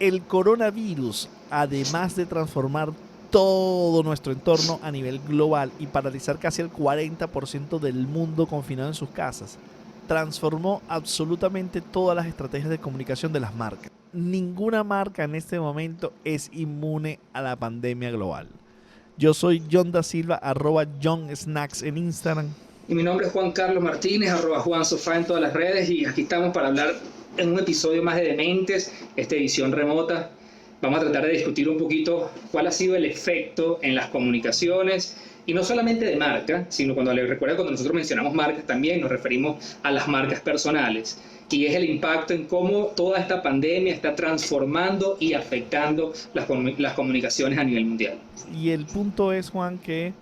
El coronavirus, además de transformar todo nuestro entorno a nivel global y paralizar casi el 40% del mundo confinado en sus casas, transformó absolutamente todas las estrategias de comunicación de las marcas. Ninguna marca en este momento es inmune a la pandemia global. Yo soy John da Silva, @JohnSnacks en Instagram. Y mi nombre es Juan Carlos Martínez, @JuanSofá en todas las redes, y aquí estamos para hablar en un episodio más de Dementes, esta edición remota. Vamos a tratar de discutir un poquito cuál ha sido el efecto en las comunicaciones, y no solamente de marca, sino cuando nosotros mencionamos marcas también nos referimos a las marcas personales, y es el impacto en cómo toda esta pandemia está transformando y afectando las comunicaciones a nivel mundial. Y el punto es, Juan, que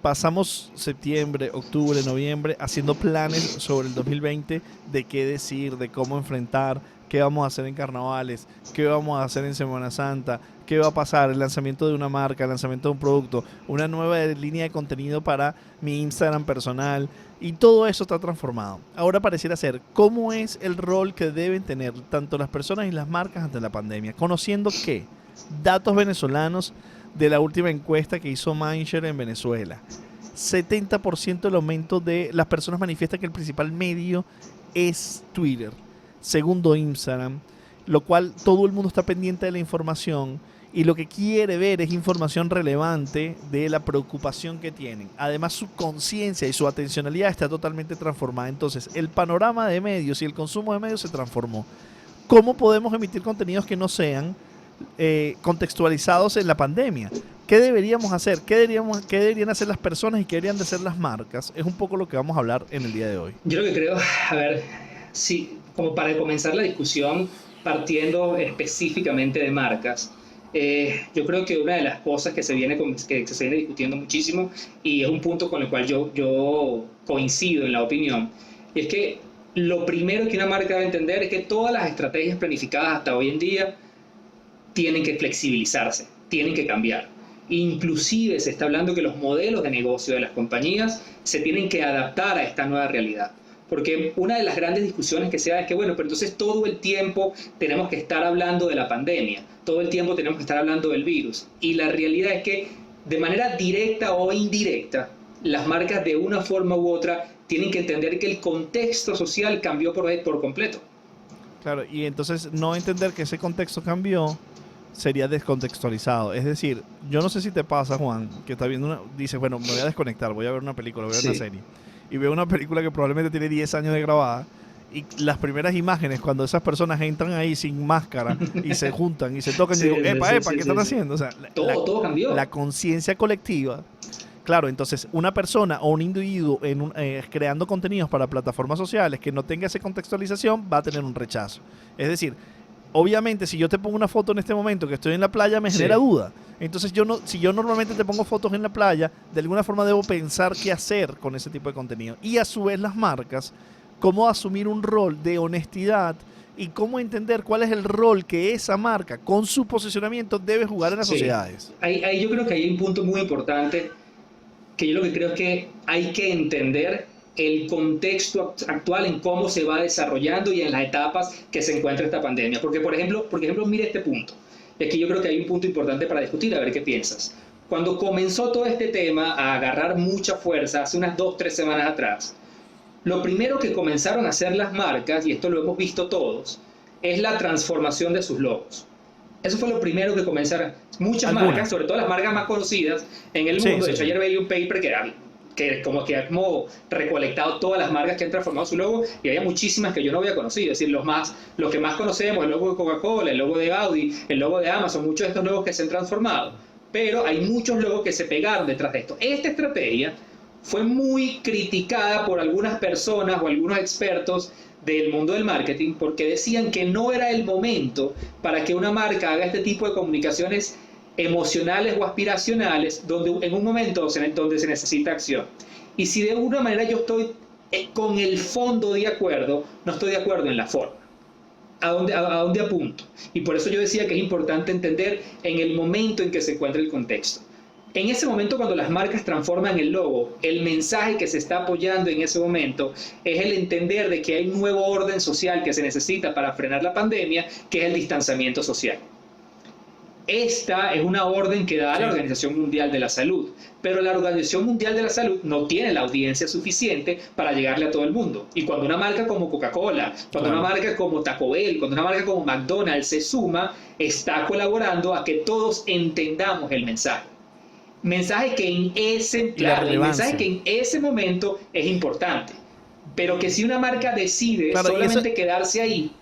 pasamos septiembre, octubre, noviembre haciendo planes sobre el 2020, de qué decir, de cómo enfrentar, qué vamos a hacer en carnavales, qué vamos a hacer en Semana Santa, qué va a pasar, el lanzamiento de una marca, el lanzamiento de un producto, una nueva línea de contenido para mi Instagram personal, y todo eso está transformado. Ahora pareciera ser cómo es el rol que deben tener tanto las personas y las marcas ante la pandemia, conociendo que datos venezolanos de la última encuesta que hizo Mindshare en Venezuela. 70% del aumento de las personas manifiesta que el principal medio es Twitter, segundo Instagram, lo cual todo el mundo está pendiente de la información y lo que quiere ver es información relevante de la preocupación que tienen. Además, su conciencia y su atencionalidad está totalmente transformada. Entonces, el panorama de medios y el consumo de medios se transformó. ¿Cómo podemos emitir contenidos que no sean contextualizados en la pandemia? ¿Qué deberíamos hacer? ¿Qué deberían hacer las personas y qué deberían de hacer las marcas? Es un poco lo que vamos a hablar en el día de hoy. Yo lo que creo, a ver, sí, como para comenzar la discusión partiendo específicamente de marcas, yo creo que una de las cosas que se viene discutiendo muchísimo, y es un punto con el cual yo coincido en la opinión, y es que lo primero que una marca debe entender es que todas las estrategias planificadas hasta hoy en día tienen que flexibilizarse, tienen que cambiar. Inclusive se está hablando que los modelos de negocio de las compañías se tienen que adaptar a esta nueva realidad. Porque una de las grandes discusiones que se da es que, bueno, pero entonces todo el tiempo tenemos que estar hablando de la pandemia, todo el tiempo tenemos que estar hablando del virus. Y la realidad es que, de manera directa o indirecta, las marcas de una forma u otra tienen que entender que el contexto social cambió por completo. Claro, y entonces no entender que ese contexto cambió sería descontextualizado. Es decir, yo no sé si te pasa, Juan, que está viendo dices, bueno, me voy a desconectar, voy a ver una película, voy a ver una serie. Y veo una película que probablemente tiene 10 años de grabada, y las primeras imágenes, cuando esas personas entran ahí sin máscara y se juntan y se tocan, y digo, epa, ¿qué están haciendo? O sea, todo cambió. La conciencia colectiva. Claro, entonces una persona o un individuo creando contenidos para plataformas sociales que no tenga esa contextualización va a tener un rechazo. Es decir, obviamente, si yo te pongo una foto en este momento que estoy en la playa, me genera duda. Entonces, si yo normalmente te pongo fotos en la playa, de alguna forma debo pensar qué hacer con ese tipo de contenido. Y a su vez las marcas, cómo asumir un rol de honestidad y cómo entender cuál es el rol que esa marca, con su posicionamiento, debe jugar en las sociedades. Ahí yo creo que hay un punto muy importante, que yo lo que creo es que hay que entender el contexto actual en cómo se va desarrollando y en las etapas que se encuentra esta pandemia. Porque, por ejemplo, mire este punto. Y aquí yo creo que hay un punto importante para discutir, a ver qué piensas. Cuando comenzó todo este tema a agarrar mucha fuerza, hace unas 2-3 semanas atrás, lo primero que comenzaron a hacer las marcas, y esto lo hemos visto todos, es la transformación de sus logos. Eso fue lo primero que comenzaron muchas marcas, sobre todo las marcas más conocidas en el mundo. De hecho, ayer veía un paper que ha recolectado todas las marcas que han transformado su logo, y había muchísimas que yo no había conocido. Es decir, los que más conocemos, el logo de Coca-Cola, el logo de Audi, el logo de Amazon, muchos de estos logos que se han transformado. Pero hay muchos logos que se pegaron detrás de esto. Esta estrategia fue muy criticada por algunas personas o algunos expertos del mundo del marketing, porque decían que no era el momento para que una marca haga este tipo de comunicaciones emocionales o aspiracionales, donde en un momento donde se necesita acción. Y si de alguna manera yo estoy con el fondo de acuerdo, no estoy de acuerdo en la forma. ¿A dónde apunto? Y por eso yo decía que es importante entender en el momento en que se encuentra el contexto. En ese momento, cuando las marcas transforman el logo, el mensaje que se está apoyando en ese momento es el entender de que hay un nuevo orden social que se necesita para frenar la pandemia, que es el distanciamiento social. Esta es una orden que da la Organización Mundial de la Salud, pero la Organización Mundial de la Salud no tiene la audiencia suficiente para llegarle a todo el mundo. Y cuando una marca como Coca-Cola, cuando una marca como Taco Bell, cuando una marca como McDonald's se suma, está colaborando a que todos entendamos el mensaje. Mensaje que el mensaje que en ese momento es importante, pero que si una marca decide solamente quedarse ahí,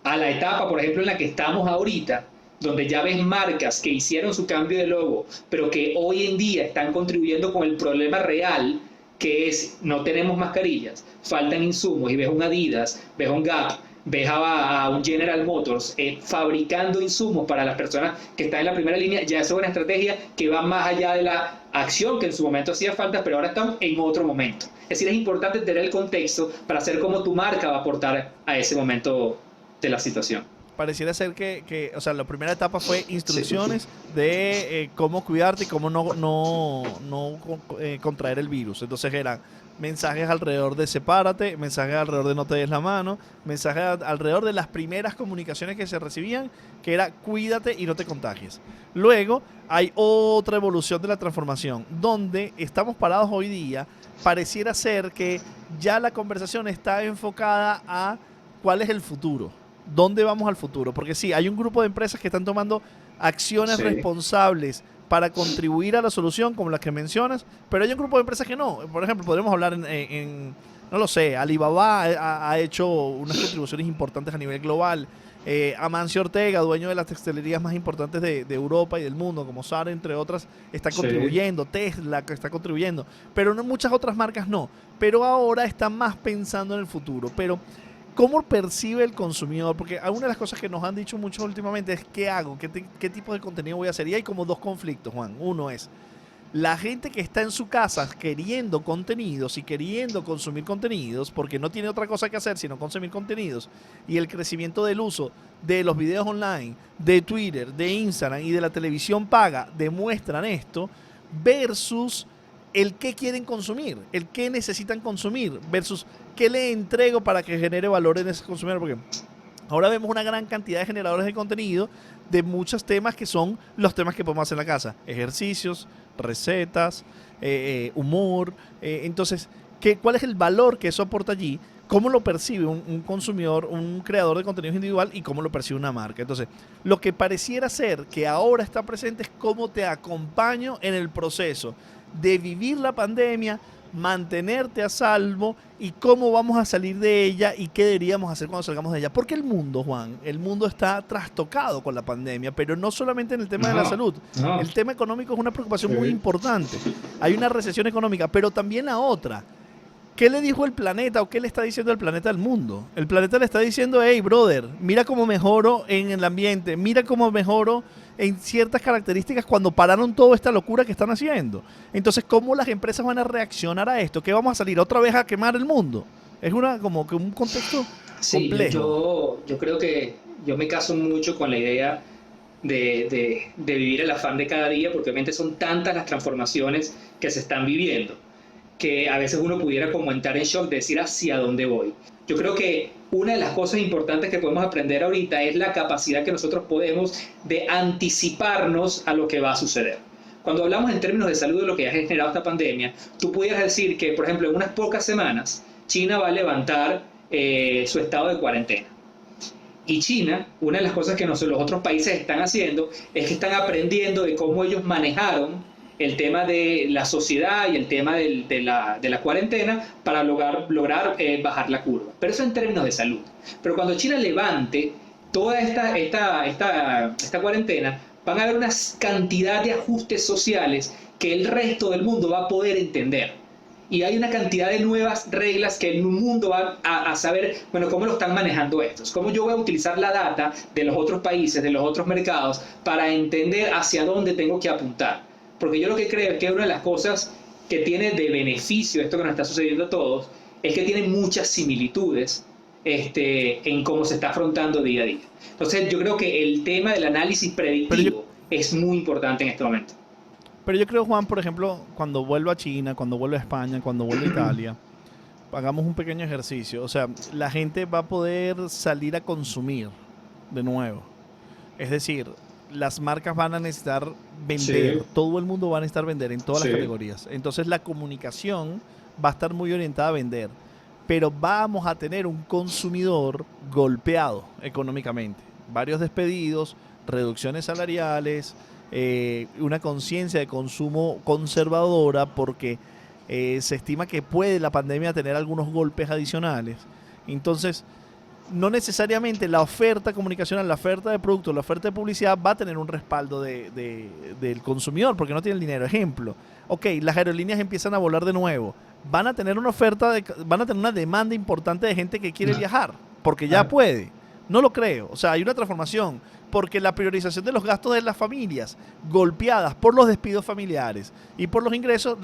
a la etapa, por ejemplo, en la que estamos ahorita, donde ya ves marcas que hicieron su cambio de logo, pero que hoy en día están contribuyendo con el problema real, que es no tenemos mascarillas, faltan insumos, y ves un Adidas, ves un Gap, ves a un General Motors fabricando insumos para las personas que están en la primera línea, ya es una estrategia que va más allá de la acción que en su momento hacía falta, pero ahora estamos en otro momento. Es decir, es importante tener el contexto para saber cómo tu marca va a aportar a ese momento de la situación. Pareciera ser o sea, la primera etapa fue instrucciones de cómo cuidarte y cómo no contraer el virus. Entonces eran mensajes alrededor de sepárate, mensajes alrededor de no te des la mano, mensajes alrededor de las primeras comunicaciones que se recibían, que era cuídate y no te contagies. Luego hay otra evolución de la transformación, donde estamos parados hoy día. Pareciera ser que ya la conversación está enfocada a cuál es el futuro. ¿Dónde vamos al futuro? Porque sí, hay un grupo de empresas que están tomando acciones responsables para contribuir a la solución, como las que mencionas, pero hay un grupo de empresas que no. Por ejemplo, podemos hablar no lo sé, Alibaba ha hecho unas contribuciones importantes a nivel global. Amancio Ortega, dueño de las textilerías más importantes de Europa y del mundo, como Zara, entre otras, está contribuyendo. Tesla está contribuyendo, pero no, muchas otras marcas no. Pero ahora están más pensando en el futuro. Pero ¿cómo percibe el consumidor? Porque una de las cosas que nos han dicho mucho últimamente es ¿qué hago? ¿Qué tipo de contenido voy a hacer? Y hay como dos conflictos, Juan. Uno es la gente que está en su casa queriendo contenidos y queriendo consumir contenidos porque no tiene otra cosa que hacer sino consumir contenidos, y el crecimiento del uso de los videos online, de Twitter, de Instagram y de la televisión paga demuestran esto, versus el qué quieren consumir, el qué necesitan consumir, versus qué le entrego para que genere valor en ese consumidor. Porque ahora vemos una gran cantidad de generadores de contenido de muchos temas que son los temas que podemos hacer en la casa. Ejercicios, recetas, humor. Entonces, ¿cuál es el valor que eso aporta allí? ¿Cómo lo percibe un consumidor, un creador de contenidos individual, y cómo lo percibe una marca? Entonces, lo que pareciera ser que ahora está presente es cómo te acompaño en el proceso de vivir la pandemia, mantenerte a salvo, y cómo vamos a salir de ella y qué deberíamos hacer cuando salgamos de ella. Porque el mundo, Juan, el mundo está trastocado con la pandemia, pero no solamente en el tema de la salud. El tema económico es una preocupación muy importante. Hay una recesión económica, pero también la otra. ¿Qué le dijo el planeta o qué le está diciendo el planeta al mundo? El planeta le está diciendo, hey, brother, mira cómo mejoro en el ambiente, mira cómo mejoro en ciertas características cuando pararon toda esta locura que están haciendo. Entonces, ¿cómo las empresas van a reaccionar a esto? ¿Qué vamos a salir otra vez a quemar el mundo? Es como que un contexto complejo. Yo creo que yo me caso mucho con la idea de vivir el afán de cada día, porque obviamente son tantas las transformaciones que se están viviendo, que a veces uno pudiera como entrar en shock de decir hacia dónde voy. Yo creo que una de las cosas importantes que podemos aprender ahorita es la capacidad que nosotros podemos de anticiparnos a lo que va a suceder. Cuando hablamos en términos de salud de lo que ha generado esta pandemia, tú pudieras decir que, por ejemplo, en unas pocas semanas, China va a levantar su estado de cuarentena. Y China, una de las cosas que los otros países están haciendo es que están aprendiendo de cómo ellos manejaron el tema de la sociedad y el tema de la cuarentena para lograr bajar la curva. Pero eso en términos de salud. Pero cuando China levante toda esta cuarentena, van a haber una cantidad de ajustes sociales que el resto del mundo va a poder entender. Y hay una cantidad de nuevas reglas que el mundo va a saber, bueno, cómo lo están manejando estos. Cómo yo voy a utilizar la data de los otros países, de los otros mercados, para entender hacia dónde tengo que apuntar. Porque yo lo que creo es que una de las cosas que tiene de beneficio esto que nos está sucediendo a todos es que tiene muchas similitudes en cómo se está afrontando día a día. Entonces yo creo que el tema del análisis predictivo es muy importante en este momento. Pero yo creo, Juan, por ejemplo, cuando vuelva a China, cuando vuelva a España, cuando vuelva a Italia, hagamos un pequeño ejercicio. O sea, la gente va a poder salir a consumir de nuevo. Es decir, las marcas van a necesitar vender. Sí, Todo el mundo va a necesitar vender en todas las sí, categorías. Entonces la comunicación va a estar muy orientada a vender. Pero vamos a tener un consumidor golpeado económicamente. Varios despedidos, reducciones salariales, una conciencia de consumo conservadora porque se estima que puede la pandemia tener algunos golpes adicionales. Entonces, no necesariamente la oferta comunicacional, la oferta de producto, la oferta de publicidad va a tener un respaldo del consumidor porque no tiene el dinero. Ejemplo, ok, las aerolíneas empiezan a volar de nuevo. Van a tener una van a tener una demanda importante de gente que quiere no, viajar porque ya claro, puede. No lo creo. O sea, hay una transformación porque la priorización de los gastos de las familias golpeadas por los despidos familiares y por los ingresos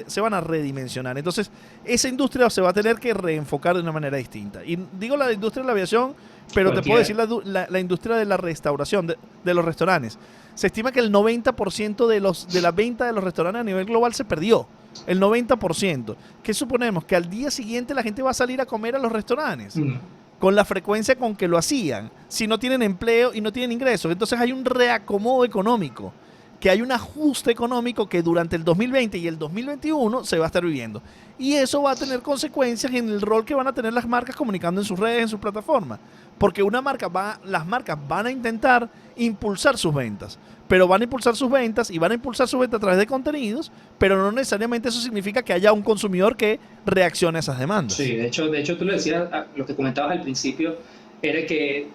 se van a redimensionar. Entonces, esa industria se va a tener que reenfocar de una manera distinta. Y digo la industria de la aviación, pero te puedo cualquier, decir la industria de la restauración, de los restaurantes. Se estima que el 90% de la venta de los restaurantes a nivel global se perdió. El 90%. ¿Qué suponemos? Que al día siguiente la gente va a salir a comer a los restaurantes mm, con la frecuencia con que lo hacían, si no tienen empleo y no tienen ingresos. Entonces hay un reacomodo económico, que hay un ajuste económico que durante el 2020 y el 2021 se va a estar viviendo. Y eso va a tener consecuencias en el rol que van a tener las marcas comunicando en sus redes, en sus plataformas. Porque las marcas van a intentar impulsar sus ventas, pero van a impulsar sus ventas y van a impulsar sus ventas a través de contenidos, pero no necesariamente eso significa que haya un consumidor que reaccione a esas demandas. sí, de hecho tú lo decías, lo que comentabas al principio, era que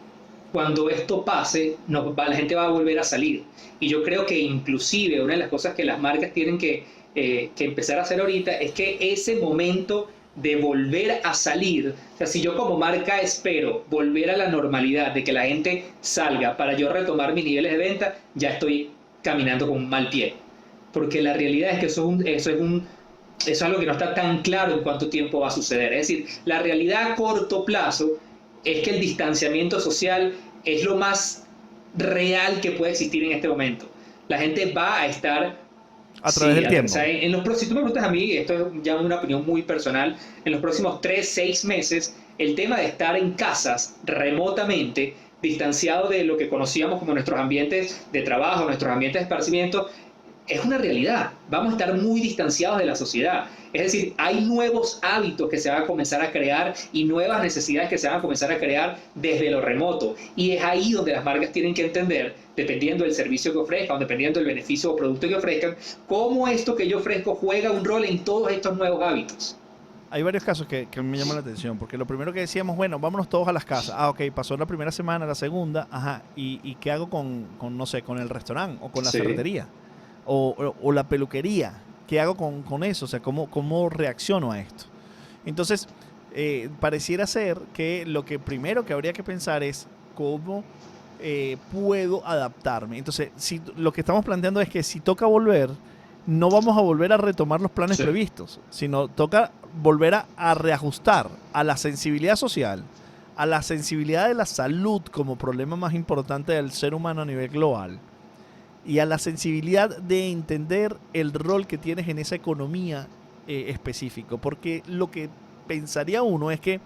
cuando esto pase, la gente va a volver a salir. Y yo creo que inclusive una de las cosas que las marcas tienen que empezar a hacer ahorita es que ese momento de volver a salir, o sea, si yo como marca espero volver a la normalidad, de que la gente salga para yo retomar mis niveles de venta, ya estoy caminando con un mal pie. Porque la realidad es que eso es algo que no está tan claro en cuánto tiempo va a suceder. Es decir, la realidad a corto plazo es que el distanciamiento social es lo más real que puede existir en este momento. La gente va a estar, A través sí, del o sea, tiempo. en los próximos, si tú me preguntas a mí, esto es ya una opinión muy personal, en los próximos 3, 6 meses, el tema de estar en casas remotamente, distanciado de lo que conocíamos como nuestros ambientes de trabajo, nuestros ambientes de esparcimiento, es una realidad. Vamos a estar muy distanciados de la sociedad. Es decir, hay nuevos hábitos que se van a comenzar a crear y nuevas necesidades que se van a comenzar a crear desde lo remoto. Y es ahí donde las marcas tienen que entender, dependiendo del servicio que ofrezcan, dependiendo del beneficio o producto que ofrezcan, cómo esto que yo ofrezco juega un rol en todos estos nuevos hábitos. Hay varios casos que me llaman la atención, porque lo primero que decíamos, bueno, vámonos todos a las casas. Ah, ok, pasó la primera semana, la segunda, ajá, ¿y qué hago no sé, con el restaurante o con la Sí, ferretería? O la peluquería, ¿qué hago con eso? O sea, ¿cómo reacciono a esto? Entonces, pareciera ser que lo que primero que habría que pensar es cómo puedo adaptarme. Entonces, si lo que estamos planteando es que si toca volver, no vamos a volver a retomar los planes sí, previstos, sino toca volver a reajustar a la sensibilidad social, a la sensibilidad de la salud como problema más importante del ser humano a nivel global y a la sensibilidad de entender el rol que tienes en esa economía específico. Porque lo que pensaría uno es que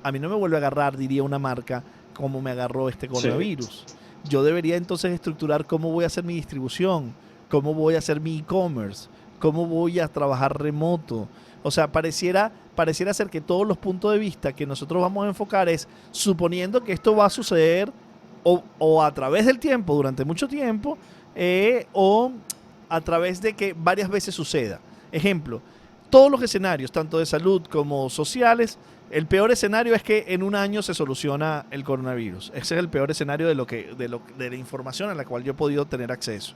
a mí no me vuelve a agarrar, diría una marca, como me agarró este sí. coronavirus. Yo debería entonces estructurar cómo voy a hacer mi distribución, cómo voy a hacer mi e-commerce, cómo voy a trabajar remoto. O sea, pareciera ser que todos los puntos de vista que nosotros vamos a enfocar es suponiendo que esto va a suceder o a través del tiempo, durante mucho tiempo, o a través de que varias veces suceda. Ejemplo, todos los escenarios, tanto de salud como sociales, el peor escenario es que en un año se soluciona el coronavirus. Ese es el peor escenario de la información a la cual yo he podido tener acceso.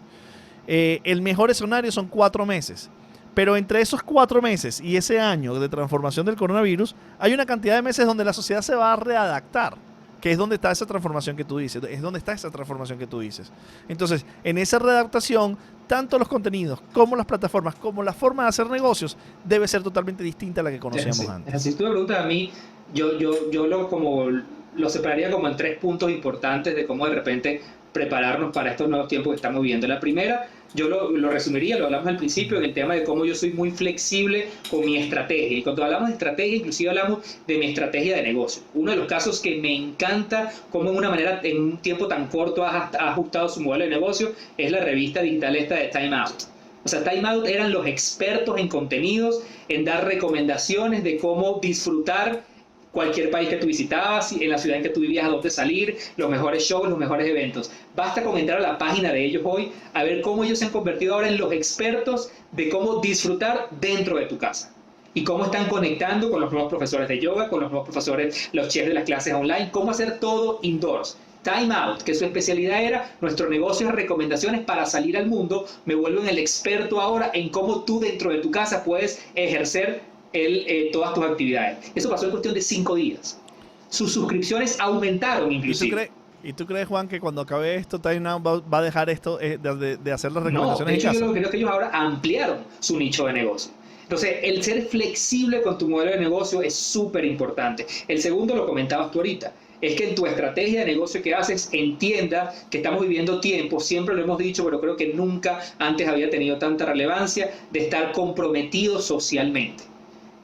El mejor escenario son 4 meses. Pero entre esos 4 meses y ese año de transformación del coronavirus, hay una cantidad de meses donde la sociedad se va a readaptar, que es donde está esa transformación que tú dices, es donde está esa transformación que tú dices. Entonces, en esa readaptación, tanto los contenidos como las plataformas, como la forma de hacer negocios, debe ser totalmente distinta a la que Es conocíamos así. Es así. antes. Si tú me preguntas a mí, yo lo separaría como en 3 puntos importantes de cómo de repente prepararnos para estos nuevos tiempos que estamos viviendo. La primera, yo lo resumiría, lo hablamos al principio, en el tema de cómo yo soy muy flexible con mi estrategia. Y cuando hablamos de estrategia, inclusive hablamos de mi estrategia de negocio. Uno de los casos que me encanta cómo en una manera, en un tiempo tan corto, ha ajustado su modelo de negocio, es la revista digital esta de Time Out. O sea, Time Out eran los expertos en contenidos, en dar recomendaciones de cómo disfrutar cualquier país que tú visitabas, en la ciudad en que tú vivías, a dónde salir, los mejores shows, los mejores eventos. Basta con entrar a la página de ellos hoy a ver cómo ellos se han convertido ahora en los expertos de cómo disfrutar dentro de tu casa. Y cómo están conectando con los nuevos profesores de yoga, con los nuevos profesores, los chefs de las clases online, cómo hacer todo indoors. Time Out, que su especialidad era nuestro negocio de recomendaciones para salir al mundo, me vuelvo en el experto ahora en cómo tú dentro de tu casa puedes ejercer todas tus actividades. Eso pasó en cuestión de 5 días. Sus suscripciones aumentaron inclusive. ¿Y tú crees, Juan, que cuando acabe esto, Time Out va a dejar esto de hacer las recomendaciones No, de hecho, en casa? yo creo que ellos ahora ampliaron su nicho de negocio. Entonces, el ser flexible con tu modelo de negocio es súper importante. El segundo lo comentabas tú ahorita. Es que en tu estrategia de negocio que haces, entienda que estamos viviendo tiempos, siempre lo hemos dicho, pero creo que nunca antes había tenido tanta relevancia, de estar comprometidos socialmente.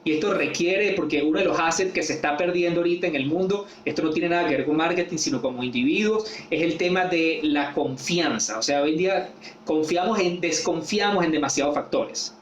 Y esto requiere, porque uno de los assets que se está perdiendo ahorita en el mundo, esto no tiene nada que ver con marketing, sino como individuos, es el tema de la confianza. O sea, hoy en día desconfiamos en demasiados factores.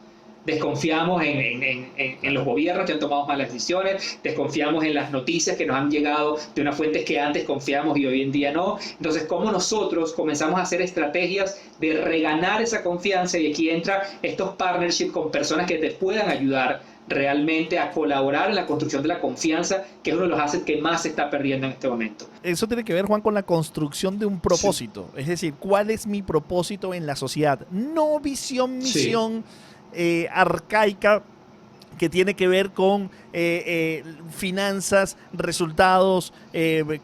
Desconfiamos en los gobiernos que han tomado malas decisiones, desconfiamos en las noticias que nos han llegado de unas fuentes que antes confiamos y hoy en día no. Entonces, ¿cómo nosotros comenzamos a hacer estrategias de reganar esa confianza? Y aquí entra estos partnerships con personas que te puedan ayudar realmente a colaborar en la construcción de la confianza, que es uno de los assets que más se está perdiendo en este momento. Eso tiene que ver, Juan, con la construcción de un propósito. Sí. Es decir, ¿cuál es mi propósito en la sociedad? No misión arcaica que tiene que ver con finanzas, resultados,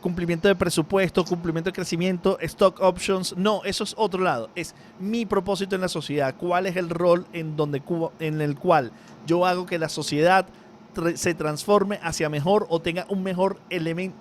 cumplimiento de presupuesto, cumplimiento de crecimiento, stock options. No, eso es otro lado. Es mi propósito en la sociedad. ¿Cuál es el rol en el cual yo hago que la sociedad se transforme hacia mejor o tenga un mejor elemento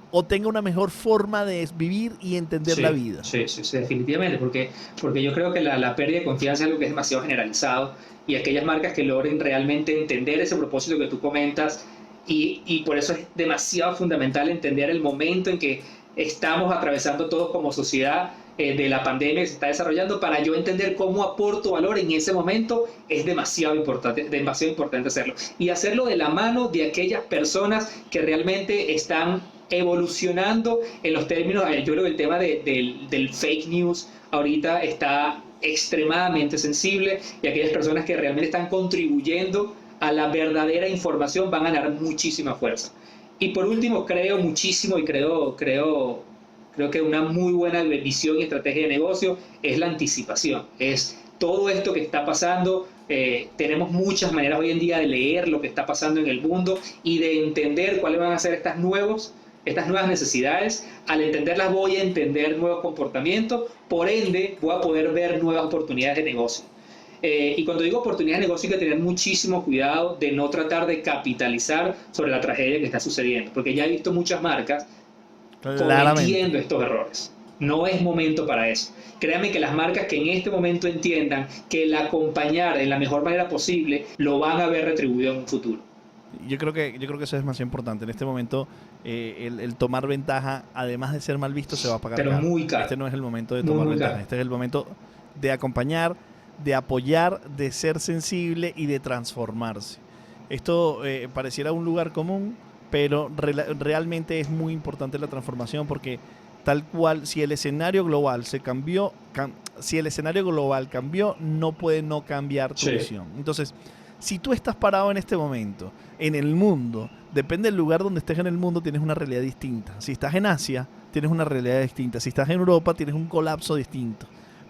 o tenga una mejor forma de vivir y entender la vida? Sí, definitivamente, porque yo creo que la pérdida de confianza es algo que es demasiado generalizado, y aquellas marcas que logren realmente entender ese propósito que tú comentas, y por eso es demasiado fundamental entender el momento en que estamos atravesando todos como sociedad, de la pandemia que se está desarrollando, para yo entender cómo aporto valor en ese momento. Es demasiado importante hacerlo, y hacerlo de la mano de aquellas personas que realmente están evolucionando en los términos. Yo creo que el tema del fake news ahorita está extremadamente sensible, y aquellas personas que realmente están contribuyendo a la verdadera información van a ganar muchísima fuerza. Y por último, creo muchísimo, y creo que una muy buena visión y estrategia de negocio es la anticipación. Es todo esto que está pasando. Tenemos muchas maneras hoy en día de leer lo que está pasando en el mundo y de entender cuáles van a ser estas nuevas necesidades. Al entenderlas voy a entender nuevos comportamientos, por ende voy a poder ver nuevas oportunidades de negocio. Y cuando digo oportunidades de negocio, hay que tener muchísimo cuidado de no tratar de capitalizar sobre la tragedia que está sucediendo, porque ya he visto muchas marcas cometiendo estos errores. No es momento para eso. Créanme que las marcas que en este momento entiendan que el acompañar de la mejor manera posible lo van a ver retribuido en un futuro. Yo creo que eso es más importante. En este momento, el tomar ventaja, además de ser mal visto, se va a pagar caro. Muy caro. Este no es el momento de tomar ventaja. Caro. Este es el momento de acompañar, de apoyar, de ser sensible y de transformarse. Esto pareciera un lugar común, pero realmente es muy importante la transformación, porque tal cual, si el escenario global cambió, no puede no cambiar tu visión. Entonces, si tú estás parado en este momento, en el mundo, depende del lugar donde estés en el mundo, tienes una realidad distinta. Si estás en Asia, tienes una realidad distinta. Si estás en Europa, tienes un colapso distinto.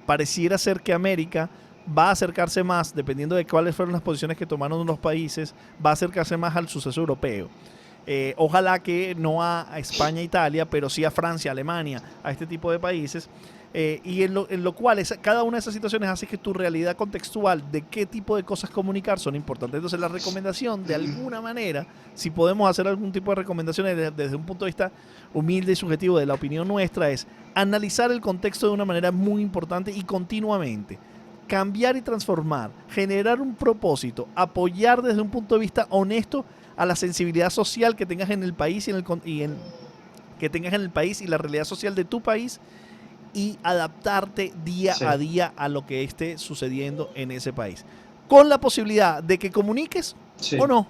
Pareciera ser que América va a acercarse más, dependiendo de cuáles fueron las posiciones que tomaron los países, va a acercarse más al suceso europeo. Ojalá que no a España, Italia, pero sí a Francia, Alemania, a este tipo de países. Y en lo cual cada una de esas situaciones hace que tu realidad contextual de qué tipo de cosas comunicar son importantes. Entonces la recomendación, de alguna manera, si podemos hacer algún tipo de recomendaciones desde un punto de vista humilde y subjetivo de la opinión nuestra, es analizar el contexto de una manera muy importante y continuamente. Cambiar y transformar, generar un propósito, apoyar desde un punto de vista honesto a la sensibilidad social que tengas en el país que tengas en el país y la realidad social de tu país, y adaptarte día a día a lo que esté sucediendo en ese país. Con la posibilidad de que comuniques o no.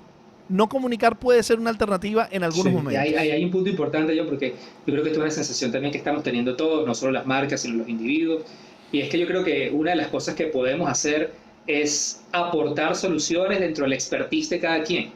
No comunicar puede ser una alternativa en algunos momentos. Hay un punto importante, porque yo creo que esto es una sensación también que estamos teniendo todos, no solo las marcas, sino los individuos. Y es que yo creo que una de las cosas que podemos hacer es aportar soluciones dentro del expertise de cada quien.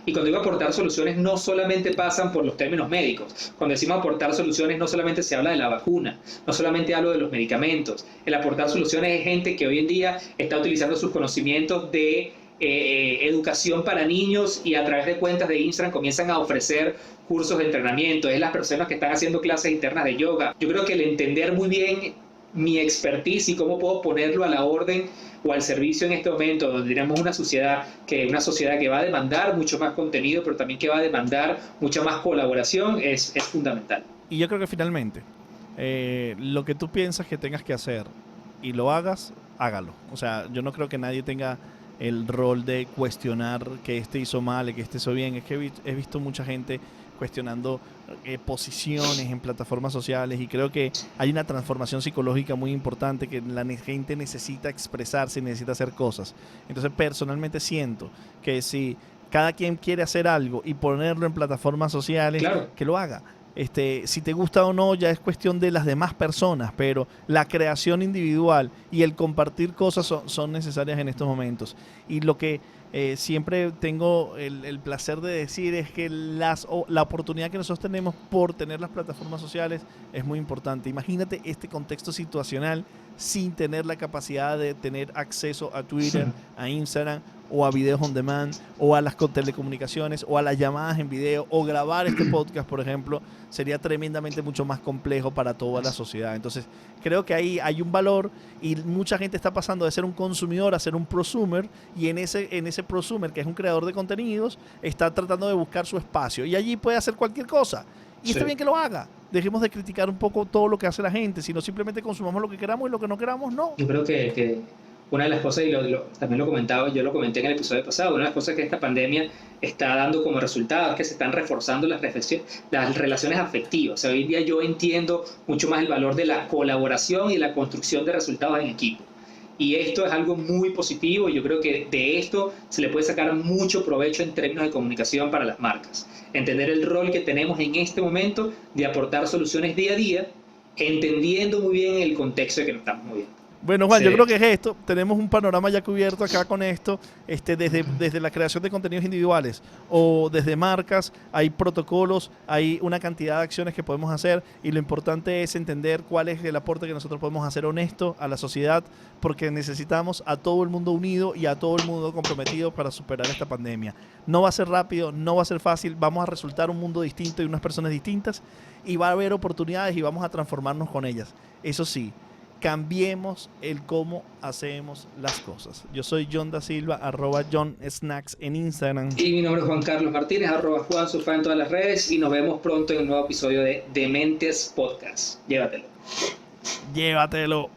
Y cuando digo aportar soluciones, no solamente pasan por los términos médicos. Cuando decimos aportar soluciones, no solamente se habla de la vacuna, no solamente hablo de los medicamentos. El aportar soluciones es gente que hoy en día está utilizando sus conocimientos de educación para niños y a través de cuentas de Instagram comienzan a ofrecer cursos de entrenamiento. Es las personas que están haciendo clases internas de yoga. Yo creo que el entender muy bien mi expertise y cómo puedo ponerlo a la orden o al servicio en este momento, donde tenemos una sociedad que va a demandar mucho más contenido, pero también que va a demandar mucha más colaboración, es fundamental. Y yo creo que finalmente, lo que tú piensas que tengas que hacer y lo hagas, hágalo. O sea, yo no creo que nadie tenga el rol de cuestionar que este hizo mal y que este hizo bien. Es que he visto mucha gente cuestionando posiciones en plataformas sociales, y creo que hay una transformación psicológica muy importante, que la gente necesita expresarse y necesita hacer cosas. Entonces personalmente siento que si cada quien quiere hacer algo y ponerlo en plataformas sociales, claro, que lo haga. Si te gusta o no ya es cuestión de las demás personas, pero la creación individual y el compartir cosas son necesarias en estos momentos. Y lo que siempre tengo el placer de decir es que la oportunidad que nosotros tenemos por tener las plataformas sociales es muy importante. Imagínate este contexto situacional sin tener la capacidad de tener acceso a Twitter, a Instagram, o a videos on demand, o a las telecomunicaciones, o a las llamadas en video, o grabar este podcast, por ejemplo, sería tremendamente mucho más complejo para toda la sociedad. Entonces, creo que ahí hay un valor, y mucha gente está pasando de ser un consumidor a ser un prosumer, y en ese prosumer, que es un creador de contenidos, está tratando de buscar su espacio, y allí puede hacer cualquier cosa. Y está bien que lo haga. Dejemos de criticar un poco todo lo que hace la gente, sino simplemente consumamos lo que queramos, y lo que no queramos, no. Yo creo que una de las cosas, y también lo comentaba, yo lo comenté en el episodio pasado, una de las cosas que esta pandemia está dando como resultado es que se están reforzando las relaciones afectivas. O sea, hoy en día yo entiendo mucho más el valor de la colaboración y la construcción de resultados en equipo. Y esto es algo muy positivo, y yo creo que de esto se le puede sacar mucho provecho en términos de comunicación para las marcas. Entender el rol que tenemos en este momento de aportar soluciones día a día, entendiendo muy bien el contexto de que nos estamos moviendo. Bueno, Juan, yo creo que es esto. Tenemos un panorama ya cubierto acá con esto, desde la creación de contenidos individuales o desde marcas. Hay protocolos, hay una cantidad de acciones que podemos hacer, y lo importante es entender cuál es el aporte que nosotros podemos hacer honesto a la sociedad, porque necesitamos a todo el mundo unido y a todo el mundo comprometido para superar esta pandemia. No va a ser rápido, no va a ser fácil, vamos a resultar un mundo distinto y unas personas distintas, y va a haber oportunidades y vamos a transformarnos con ellas. Eso sí, cambiemos el cómo hacemos las cosas. Yo soy John Da Silva, @JohnSnacks en Instagram. Y mi nombre es Juan Carlos Martínez, @JuanSurfa en todas las redes, y nos vemos pronto en un nuevo episodio de Dementes Podcast. Llévatelo. Llévatelo.